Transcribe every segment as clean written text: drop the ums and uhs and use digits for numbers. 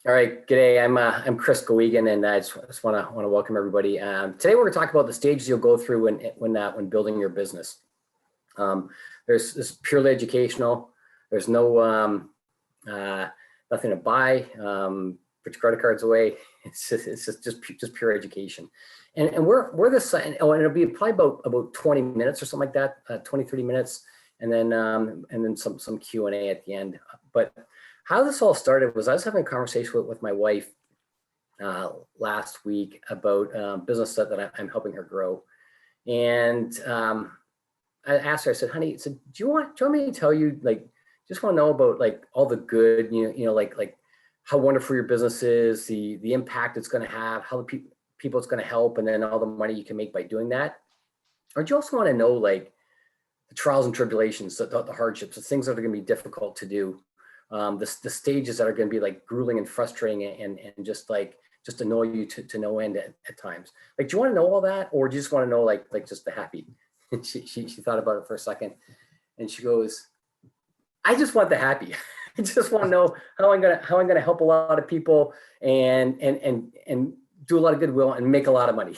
All right, g'day. I'm Chris Goegan, and I just want to welcome everybody. Today we're going to talk about the stages you'll go through when building your business. Um, there's this purely educational. There's no nothing to buy. Put your credit cards away. It's just pure education. And we're this. And it'll be probably about 20 minutes or something like that, 20 30 minutes, and then some Q&A at the end. But how this all started was I was having a conversation with my wife last week about business that I'm helping her grow. And I asked her, I said, honey, do you want me to tell you, like, just want to know about like all the good, like how wonderful your business is, the impact it's going to have, how the people it's going to help, and then all the money you can make by doing that? Or do you also want to know like the trials and tribulations, the hardships, the things that are going to be difficult to do, the stages that are going to be like grueling and frustrating and just annoy you to no end at times? Like, do you want to know all that, or do you just want to know like just the happy? And she thought about it for a second, and she goes, I just want the happy. I just want to know how I'm gonna help a lot of people and do a lot of goodwill and make a lot of money.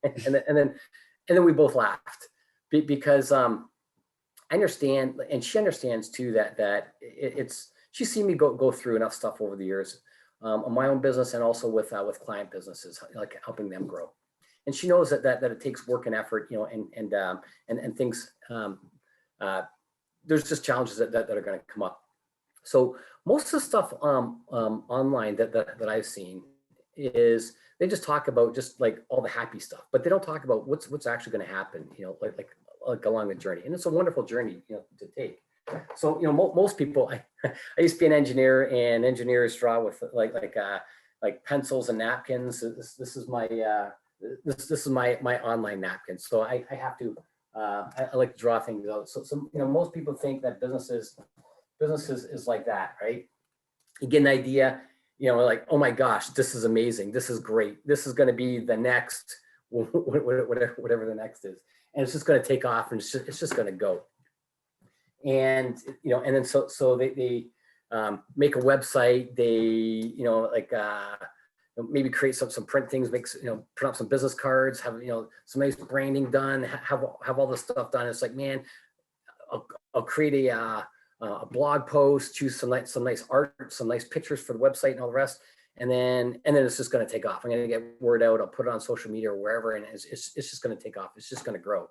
And then we both laughed because I understand, and she understands too, that it's she's seen me go through enough stuff over the years, on my own business and also with client businesses, like helping them grow. And she knows that it takes work and effort, and things. There's just challenges that are going to come up. So most of the stuff online that I've seen is they just talk about just like all the happy stuff, but they don't talk about what's actually going to happen, like along the journey. And it's a wonderful journey, to take. So, most people, I used to be an engineer, and engineers draw with like pencils and napkins. This is my online napkin. So I have to, I like to draw things out. So most people think that businesses is like that, right? You get an idea, like, oh my gosh, this is amazing. This is great. This is going to be the next, whatever the next is. And it's just going to take off, and it's just going to go. And, and then so they make a website, they, maybe create some print things, print up some business cards, have, some nice branding done, have all this stuff done. It's like, man, I'll create a blog post, choose some nice art, some nice pictures for the website and all the rest. And then it's just going to take off. I'm going to get word out. I'll put it on social media or wherever, and it's just going to take off. It's just going to grow.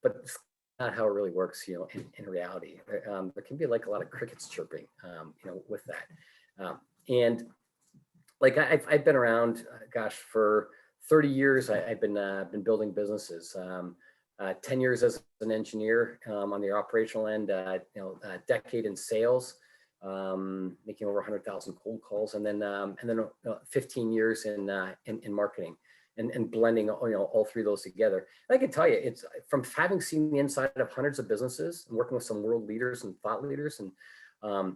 But it's not how it really works, in reality. There can be like a lot of crickets chirping, with that. And like I've been around, gosh, for 30 years. I've been building businesses. 10 years as an engineer, on the operational end, a decade in sales, making over 100,000 cold calls, and then 15 years in marketing, and blending all three of those together. And I can tell you, it's from having seen the inside of hundreds of businesses and working with some world leaders and thought leaders, and I've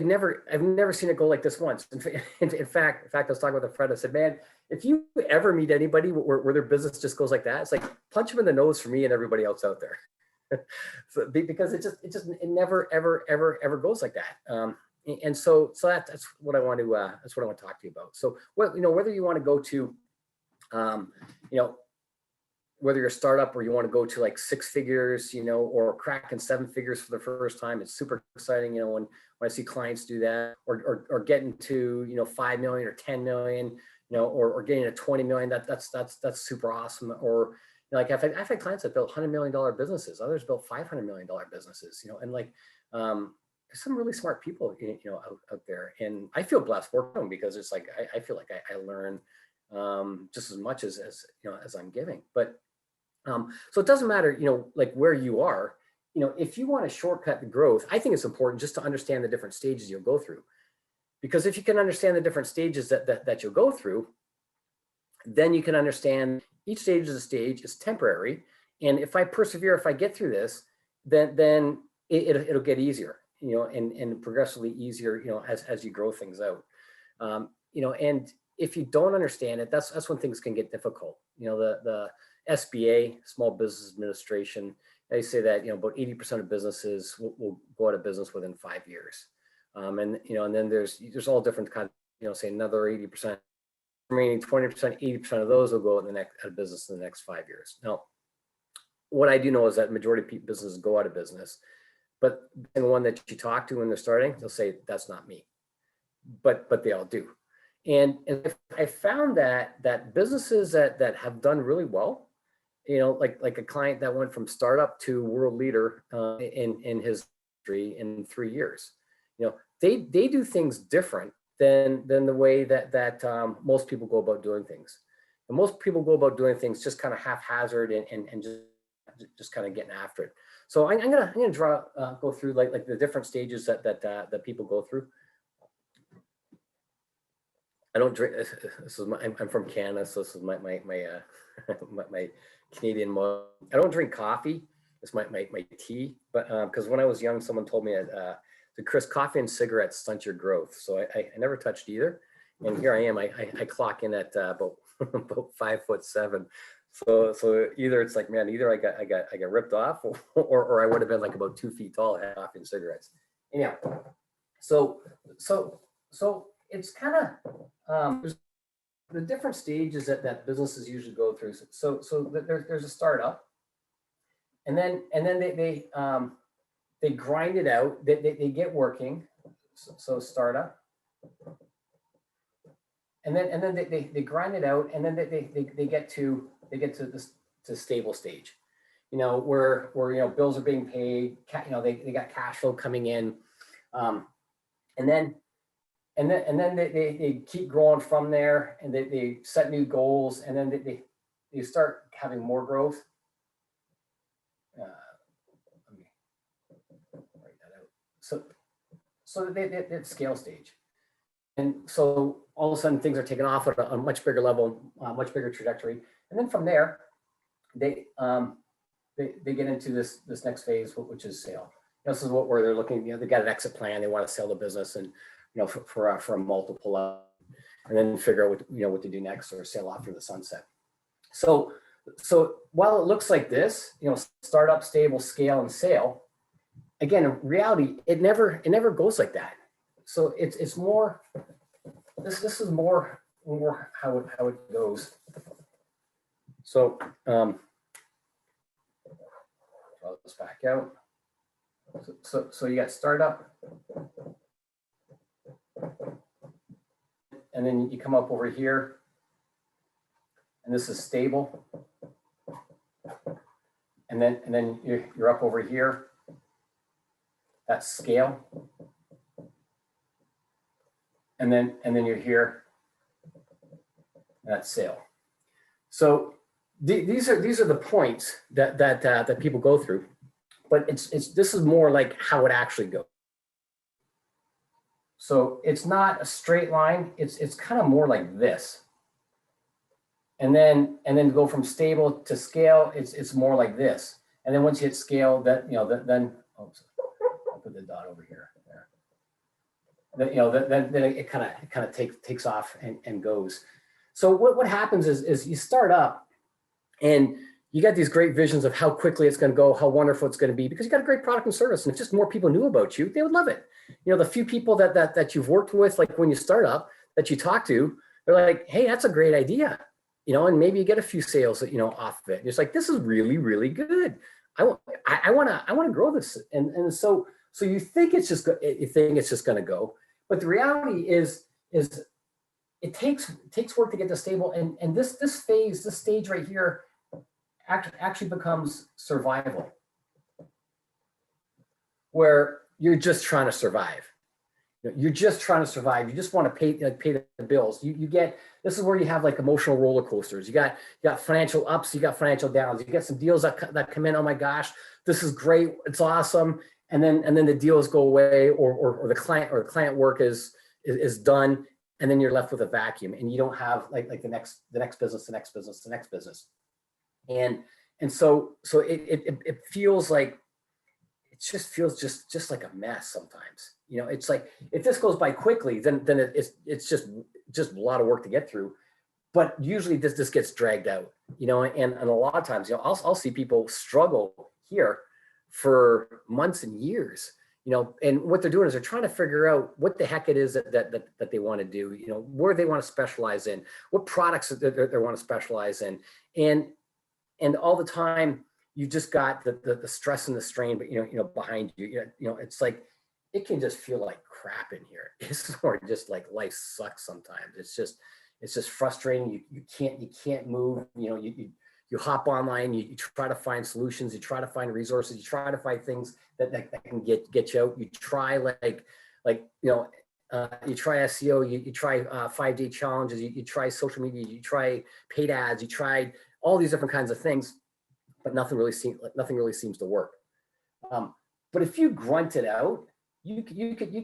never seen it go like this once. In fact, I was talking with a friend. I said, man, if you ever meet anybody where their business just goes like that, it's like punch them in the nose for me and everybody else out there. So, because it never ever goes like that. And so that's what I want to talk to you about. So whether you want to go to, whether you're a startup or you want to go to like 6 figures, or cracking 7 figures for the first time, it's super exciting. When I see clients do that, or getting to 5 million or 10 million, or getting to 20 million, that's super awesome. Or like I've had clients that built $100 million businesses, others built $500 million businesses, and like there's some really smart people out there, and I feel blessed working with them, because it's like I feel like I learn just as much as I'm giving. But so it doesn't matter, like where you are. If you want to shortcut the growth, I think it's important just to understand the different stages you'll go through. Because if you can understand the different stages that you'll go through, then you can understand each stage is a stage, is temporary. And if I persevere, if I get through this, then it'll get easier, and progressively easier, as you grow things out. And if you don't understand it, that's when things can get difficult. The SBA, Small Business Administration, they say that, about 80% of businesses will go out of business within 5 years. And then there's all different kinds, say another 80%, remaining 20%, 80% of those will go out of business in the next 5 years. Now, what I do know is that majority of businesses go out of business, but the one that you talk to when they're starting, they'll say, that's not me, but they all do. And I found that businesses that have done really well, like a client that went from startup to world leader in his industry in 3 years, they do things different than the way that most people go about doing things. And most people go about doing things just kind of haphazard and just kind of getting after it. So I'm gonna go through like the different stages that people go through. I don't drink. I'm from Canada, so this is my my Canadian mug. I don't drink coffee. It's my tea. But because when I was young, someone told me that Chris, coffee and cigarettes stunt your growth. So I never touched either. And here I am. I clock in at about 5'7". So either it's like, man, either I got ripped off, or I would have been like about 2 feet tall, had coffee and cigarettes. Anyhow, so it's kind of there's the different stages that businesses usually go through. So there's a startup, and then they grind it out. They get working. So startup, and then they grind it out, and then they get to this stable stage, where bills are being paid. They got cash flow coming in, and then they keep growing from there, and they set new goals, and then they start having more growth. Let me write that out. So they scale stage, and so all of a sudden things are taking off at a much bigger level, much bigger trajectory, and then from there they get into this next phase, which is sale. This is where they're looking. They got an exit plan. They want to sell the business, and for a multiple, and then figure out what to do next, or sail off to the sunset. So while it looks like this, startup, stable, scale, and sale, again, in reality, it never goes like that. So it's more. This is more how it goes. So draw this back out. So you got startup, and then you come up over here, and this is stable, and then you're up over here. That's scale, and then you're here. That's sale. So these are the points that people go through, but this is more like how it actually goes. So it's not a straight line. It's kind of more like this. And then go from stable to scale, it's more like this. And then once you hit scale, then oops, I'll put the dot over here. There. Then it kind of takes off and goes. So what happens is you start up, and you got these great visions of how quickly it's going to go, how wonderful it's going to be, because you got a great product and service. And if just more people knew about you, they would love it. The few people that you've worked with, like when you start up, that you talk to, they're like, hey, that's a great idea. And maybe you get a few sales, off of it. And it's like, this is really, really good. I want to grow this. And so you think it's just going to go, but the reality is it takes work to get to stable. And this phase, this stage right here, actually becomes survival, where you're just trying to survive. You're just trying to survive. You just want to pay the bills. You get, this is where you have like emotional roller coasters. You got financial ups, you got financial downs. You get some deals that come in. Oh my gosh, this is great. It's awesome. And then the deals go away, or the client work is done, and then you're left with a vacuum, and you don't have like the next business. And so it feels like, it just feels just like a mess sometimes. It's like, if this goes by quickly, then it's just a lot of work to get through. But usually this gets dragged out, and a lot of times, I'll see people struggle here for months and years, and what they're doing is they're trying to figure out what the heck it is that they want to do, where they want to specialize in, what products that they want to specialize in. And all the time you just got the stress and the strain, but behind you, it's like, it can just feel like crap in here. It's more just like life sucks sometimes. It's just frustrating. You can't move, you hop online, you try to find solutions, you try to find resources, you try to find things that can get you out. You try you try SEO, you try 5-day challenges, you try social media, you try paid ads, you tried all these different kinds of things, but nothing really seems to work. But if you grunt it out, you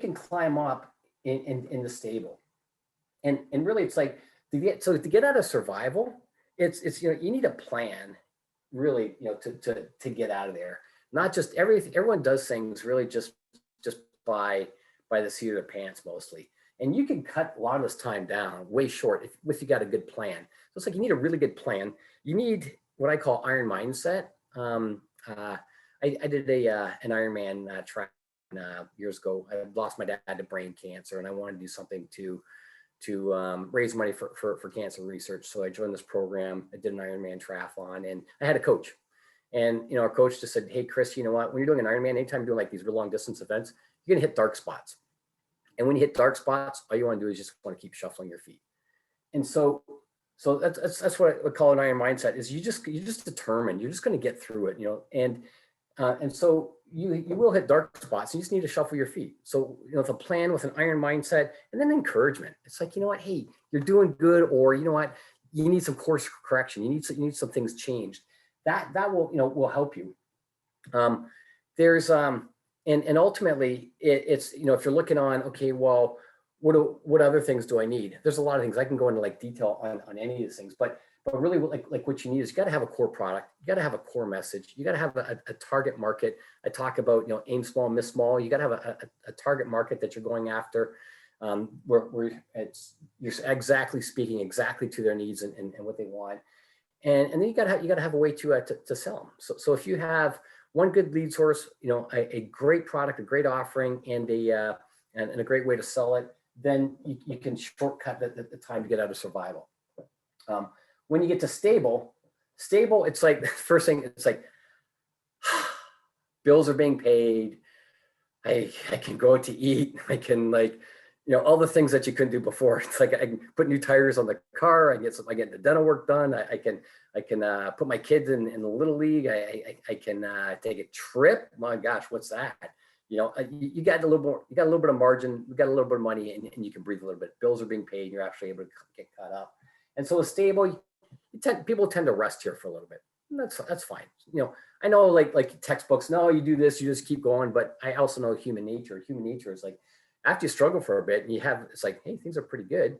can climb up in the stable, and really it's like to get out of survival. It's you need a plan, really, to get out of there. Not just everyone does things really just by the seat of their pants mostly. And you can cut a lot of this time down way short if you got a good plan. So it's like you need a really good plan. You need what I call iron mindset. I did an Ironman track years ago. I lost my dad to brain cancer, and I wanted to do something to raise money for cancer research. So I joined this program. I did an Ironman triathlon, and I had a coach. And our coach just said, "Hey, Chris, you know what? When you're doing an Ironman, anytime you're doing like these real long distance events, you're gonna hit dark spots. And when you hit dark spots, all you want to do is just want to keep shuffling your feet." And so that's what I would call an iron mindset. Is you're just determined. You're just going to get through it, and so you will hit dark spots. You just need to shuffle your feet. So with a plan, with an iron mindset, and then encouragement. It's like, hey, you're doing good, or you know what, you need some course correction. You need some things changed. That will help you. There's and ultimately it's if you're looking on, okay, well, what other things do I need? There's a lot of things. I can go into like detail on any of these things, but really like what you need is you got to have a core product. You got to have a core message. You got to have a target market. I talk about, aim small, miss small. You got to have a target market that you're going after, where you're exactly speaking exactly to their needs and what they want. And then you got to have a way to sell them. So if you have one good lead source, a great product, a great offering, and a great way to sell it, then you can shortcut the time to get out of survival. When you get to stable, it's like the first thing, it's like bills are being paid. I can go out to eat. I can all the things that you couldn't do before. It's like I can put new tires on the car. I get the dental work done. I can put my kids in the little league. I can take a trip. My gosh, what's that? You got a little bit of margin. You got a little bit of money, and you can breathe a little bit. Bills are being paid. And you're actually able to get caught up. And so a stable, people tend to rest here for a little bit. And that's fine. I know like textbooks. No, you do this. You just keep going. But I also know human nature. Human nature is like, after you struggle for a bit and it's like, hey, things are pretty good.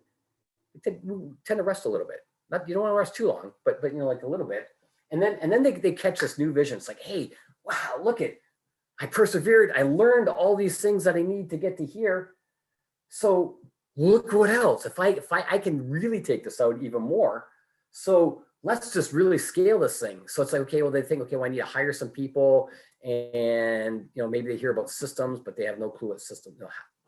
You tend to rest a little bit. You don't want to rest too long, but like a little bit. And then they catch this new vision. It's like, hey, wow, look at, I persevered. I learned all these things that I need to get to here. So look what else. If I can really take this out even more. So let's just really scale this thing. So it's like, okay, well, they think, okay, well, I need to hire some people, and maybe they hear about systems, but they have no clue what system,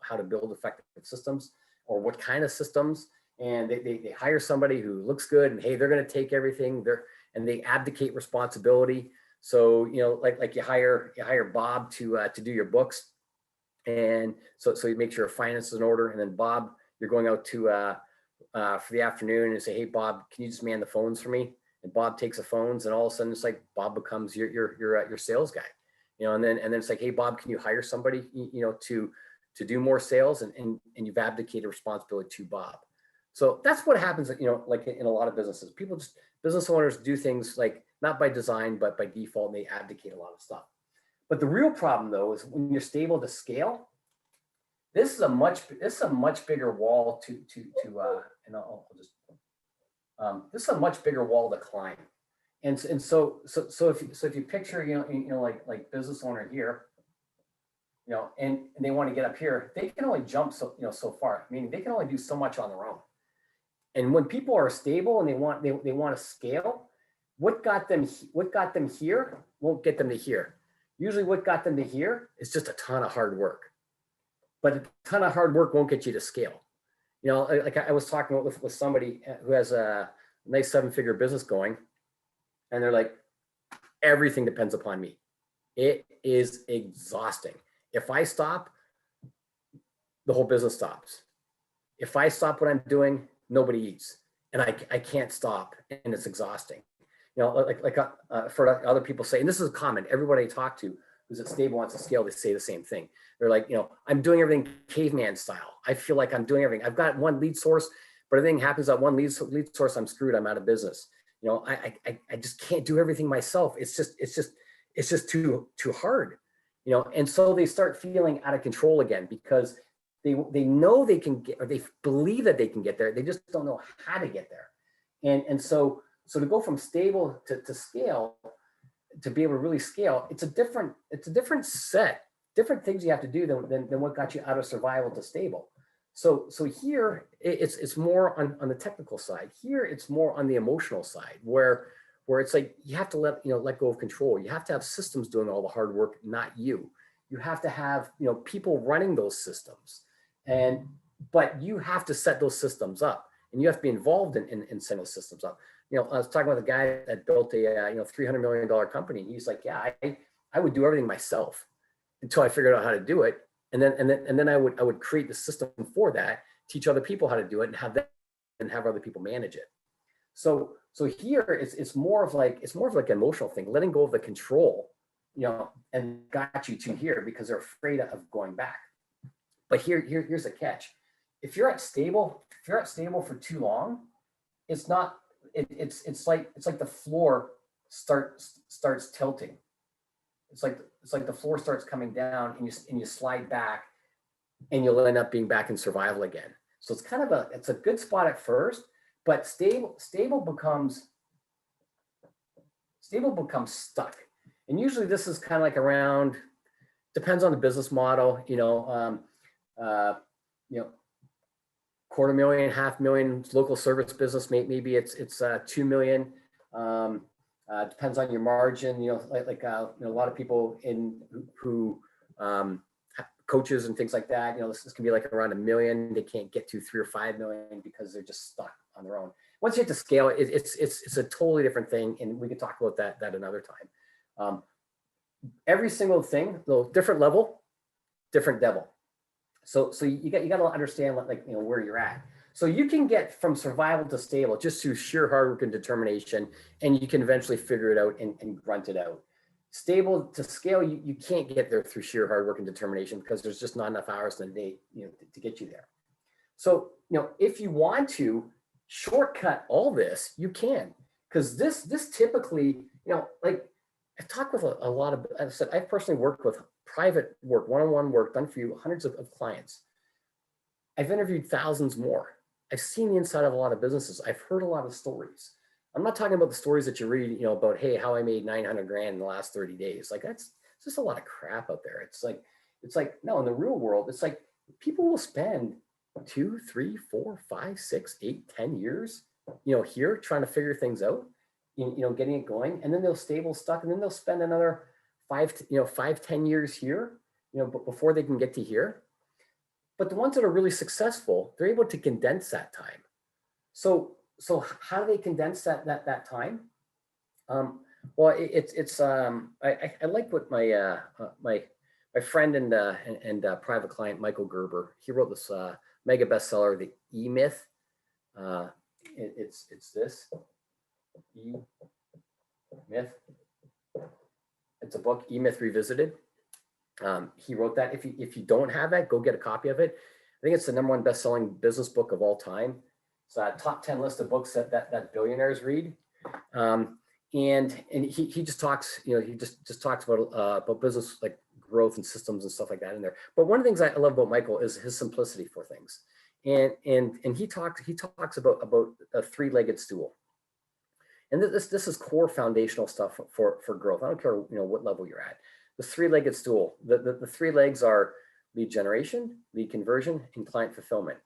how to build effective systems or what kind of systems. And they hire somebody who looks good, and hey, they're going to take everything and they abdicate responsibility. So, like you hire Bob to do your books. And so you make sure your finances in order. And then Bob, you're going out to for the afternoon and say, hey, Bob, can you just man the phones for me? And Bob takes the phones, and all of a sudden it's like Bob becomes your sales guy, and then it's like, hey, Bob, can you hire somebody, to do more sales, and you've abdicated responsibility to Bob. So that's what happens, like in a lot of businesses. Business owners do things like not by design, but by default, and they abdicate a lot of stuff. But the real problem, though, is when you're stable to scale, this is a much bigger wall this is a much bigger wall to climb. And so if you picture, like business owner here, and they want to get up here, they can only jump so far. Meaning they can only do so much on their own. And when people are stable and they want to scale, what got them here won't get them to here. Usually what got them to here is just a ton of hard work. But a ton of hard work won't get you to scale. You know, like I was talking with somebody who has a nice 7-figure business going, and they're like, everything depends upon me. It is exhausting. If I stop, the whole business stops. If I stop what I'm doing, nobody eats, and I can't stop, and it's exhausting. You know, for other people say, and this is common, everybody I talk to who's at Stable wants to scale, they say the same thing. They're like, you know, I'm doing everything caveman style. I feel like I'm doing everything. I've got one lead source, but everything happens at one lead source, I'm screwed, I'm out of business. You know, I just can't do everything myself. It's just too hard, you know? And so they start feeling out of control again because they know they can get, or they believe that they can get there. They just don't know how to get there. And so to go from stable to scale, to be able to really scale, it's a different set, different things you have to do than what got you out of survival to stable. So here it's more on the technical side. Here it's more on the emotional side, where it's like you have to let go of control. You have to have systems doing all the hard work, not you. You have to have people running those systems, but you have to set those systems up, and you have to be involved in setting those systems up. You know, I was talking with a guy that built a $300 million company. And he's like, yeah, I would do everything myself until I figured out how to do it. And then I would create the system for that, teach other people how to do it, and have other people manage it. So here it's more of like an emotional thing, letting go of the control, and got you to here because they're afraid of going back. But here's the catch. If you're at stable for too long, it's like the floor starts tilting. It's like the floor starts coming down, and you slide back, and you'll end up being back in survival again. So it's kind of it's a good spot at first, but stable becomes stuck. And usually this is kind of like around, depends on the business model, $250,000, $500,000 local service business, maybe it's 2 million. Depends on your margin, a lot of people who coaches and things like that, this can be like around 1 million. They can't get to 3 or 5 million because they're just stuck on their own. Once you hit the scale, it's a totally different thing, and we could talk about that another time. Every single thing, though, different level, different devil. So you got to understand where you're at. So you can get from survival to stable just through sheer hard work and determination, and you can eventually figure it out and grunt it out. Stable to scale, you can't get there through sheer hard work and determination because there's just not enough hours in the day, to get you there. So, if you want to shortcut all this, you can, because this typically, I've talked with a lot of, as I said, I've personally worked with private work, one-on-one work done for you, hundreds of clients. I've interviewed thousands more. I've seen the inside of a lot of businesses. I've heard a lot of stories. I'm not talking about the stories that you read, about, hey, how I made 900 grand in the last 30 days. Like it's just a lot of crap out there. It's like, no, in the real world, it's like people will spend 2, 3, 4, 5, 6, 8, 10 years, here trying to figure things out, getting it going. And then they'll stable stuck. And then they'll spend another 10 years here, before they can get to here. But the ones that are really successful, they're able to condense that time. So how do they condense that time? Well, I like what my friend and private client Michael Gerber, he wrote this mega bestseller, The E-Myth. It's this E-Myth. It's a book, E-Myth Revisited. He wrote that. If you don't have that, go get a copy of it. I think it's the #1 best-selling business book of all time. It's a top 10 list of books that billionaires read. And he just talks, he just talks about business, like growth and systems and stuff like that in there. But one of the things I love about Michael is his simplicity for things. And he talks about a 3-legged stool. And this is core foundational stuff for growth. I don't care what level you're at. The 3-legged stool. The 3 legs are lead generation, lead conversion, and client fulfillment.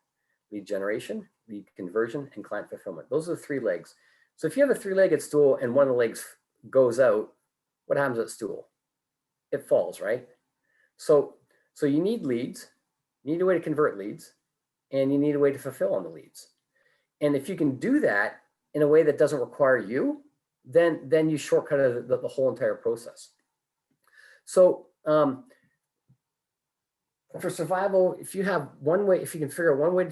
Lead generation, lead conversion, and client fulfillment. Those are the 3 legs. So if you have a 3-legged stool and one of the legs goes out, what happens at Stool? It falls, right? So you need leads, you need a way to convert leads, and you need a way to fulfill on the leads. And if you can do that in a way that doesn't require you, then you shortcut the whole entire process. So for survival, if you have one way, if you can figure out one way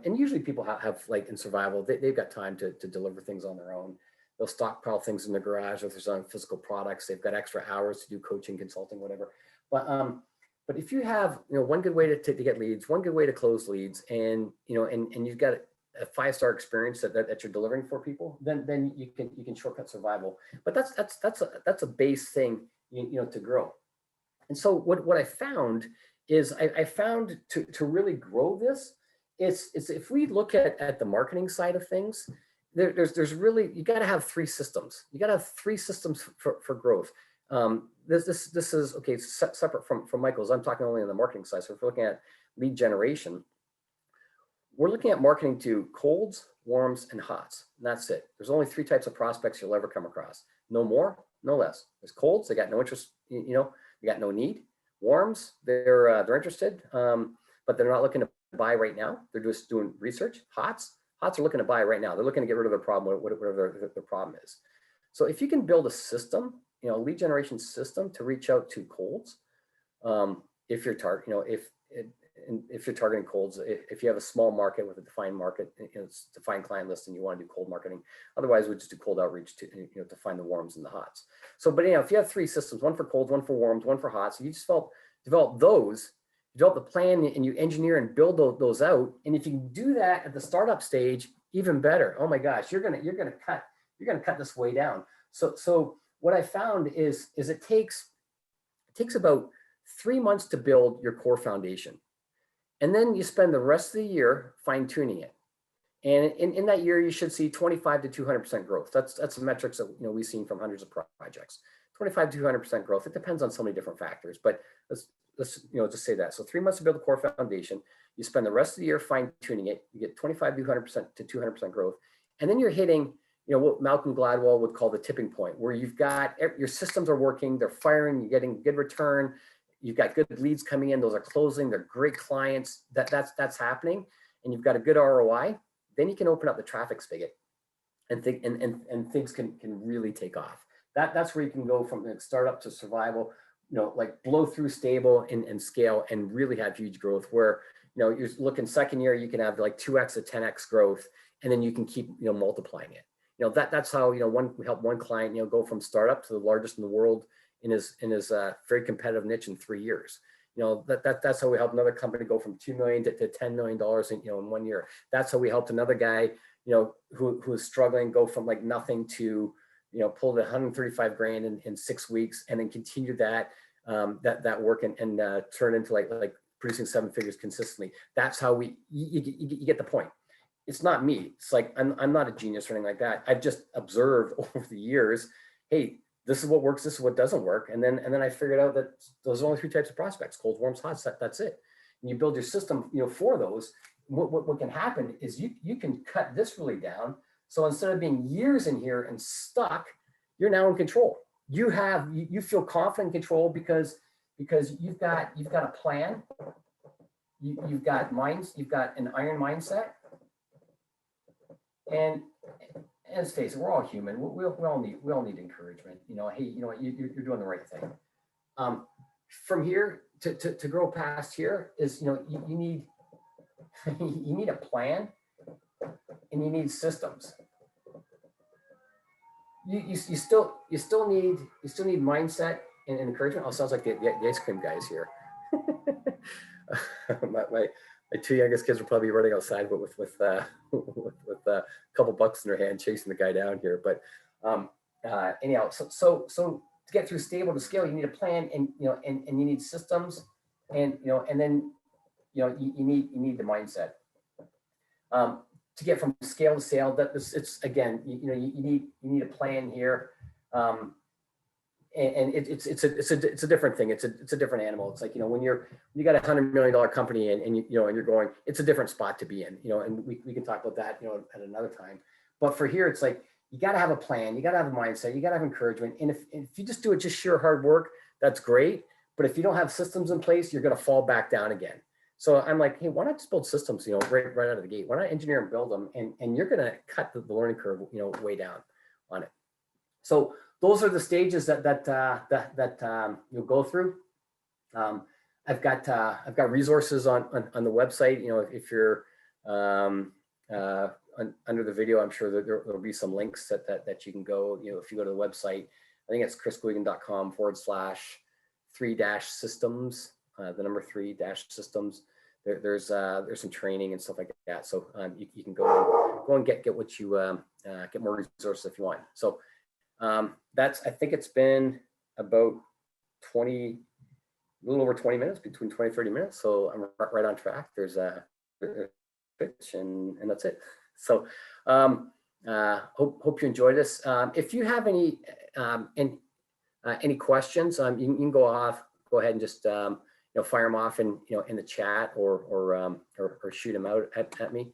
and usually people have like in survival, they've got time to deliver things on their own. They'll stockpile things in the garage if there's on physical products. They've got extra hours to do coaching, consulting, whatever. But if you have, one good way to get leads, one good way to close leads, and you've got a 5-star experience that you're delivering for people, then you can shortcut survival. But that's a base thing, to grow. And so what I found is I found to really grow this, it's if we look at the marketing side of things, there's really, you got to have 3 systems. You got to have 3 systems for growth. This is okay, separate from Michael's. I'm talking only on the marketing side. So if we're looking at lead generation, we're looking at marketing to colds, warms, and hots. And that's it. There's only 3 types of prospects you'll ever come across. No more, no less. There's colds, they got no interest, they got no need. Warms, they're interested, but they're not looking to buy right now. They're just doing research. Hots are looking to buy right now. They're looking to get rid of their problem, whatever their problem is. So if you can build a system, a lead generation system to reach out to colds, if you're if you're targeting colds, if you have a small market with a defined market, it's defined client list, and you want to do cold marketing, otherwise we just do cold outreach to find the warms and the hots. So, but if you have 3 systems, one for colds, one for warms, one for hots, you just develop those, develop the plan, and you engineer and build those out. And if you can do that at the startup stage, even better. Oh my gosh, you're gonna cut this way down. So what I found is it takes about 3 months to build your core foundation. And then you spend the rest of the year fine tuning it. And in that year, you should see 25 to 200% growth. That's the metrics that we've seen from hundreds of projects. 25 to 200% growth. It depends on so many different factors, but let's just say that. So 3 months to build a core foundation. You spend the rest of the year fine tuning it. You get 25 to 200% growth, and then you're hitting what Malcolm Gladwell would call the tipping point, where you've got your systems are working, they're firing, you're getting good return. You've got good leads coming in, those are closing, they're great clients, that's happening, and you've got a good ROI. Then you can open up the traffic spigot and things can really take off. That's where you can go from startup to survival, like blow through stable and scale and really have huge growth, where you're looking second year, you can have like 2x to 10x growth, and then you can keep multiplying it. That's how we helped one client go from startup to the largest in the world in his very competitive niche in 3 years. That's how we helped another company go from $2 million to $10 million in 1 year. That's how we helped another guy who was struggling go from like nothing to pull the 135 grand in 6 weeks, and then continue that work and turn into like producing 7 figures consistently. That's how you get the point. It's not me. It's like I'm not a genius or anything like that. I've just observed over the years, hey, this is what works, this is what doesn't work. And then I figured out that those are only 3 types of prospects: cold, warms, hots. That's it. And you build your system, for those. What can happen is you can cut this really down. So instead of being years in here and stuck, you're now in control. You feel confident in control because you've got a plan. You've got an iron mindset. And let's face it, we're all human. We all need encouragement. Hey, you're doing the right thing. From here to grow past here is, you need you need a plan, and you need systems. You still need mindset and encouragement. Oh, sounds like the ice cream guys here. My 2 youngest kids will probably be running outside, but with a couple bucks in their hand, chasing the guy down here. But anyhow, so to get through stable to scale, you need a plan, and you need systems, and then you need the mindset. To get from scale to sale, it's again, you need a plan here. And it's a different thing. It's a different animal. It's like, when you got $100 million company and you're going, it's a different spot to be in, and we can talk about that, at another time. But for here, it's like, you got to have a plan. You got to have a mindset. You got to have encouragement. And if you just do it, just sheer hard work, that's great. But if you don't have systems in place, you're going to fall back down again. So I'm like, hey, why not just build systems, right out of the gate? Why not engineer and build them? And you're going to cut the learning curve, way down on it. So those are the stages that you'll go through. I've got resources on the website. If you're under the video, I'm sure that there'll be some links that you can go. If you go to the website, I think it's chrisguigan.com/3-systems, the number 3-systems. There's some training and stuff like that. So you can go and get what you get more resources if you want. So I think it's been about a little over 20 minutes, between 20 and 30 minutes. So I'm right on track. There's a pitch and that's it. So hope you enjoyed this. If you have any questions, you can go ahead and just fire them off in the chat or shoot them out at me.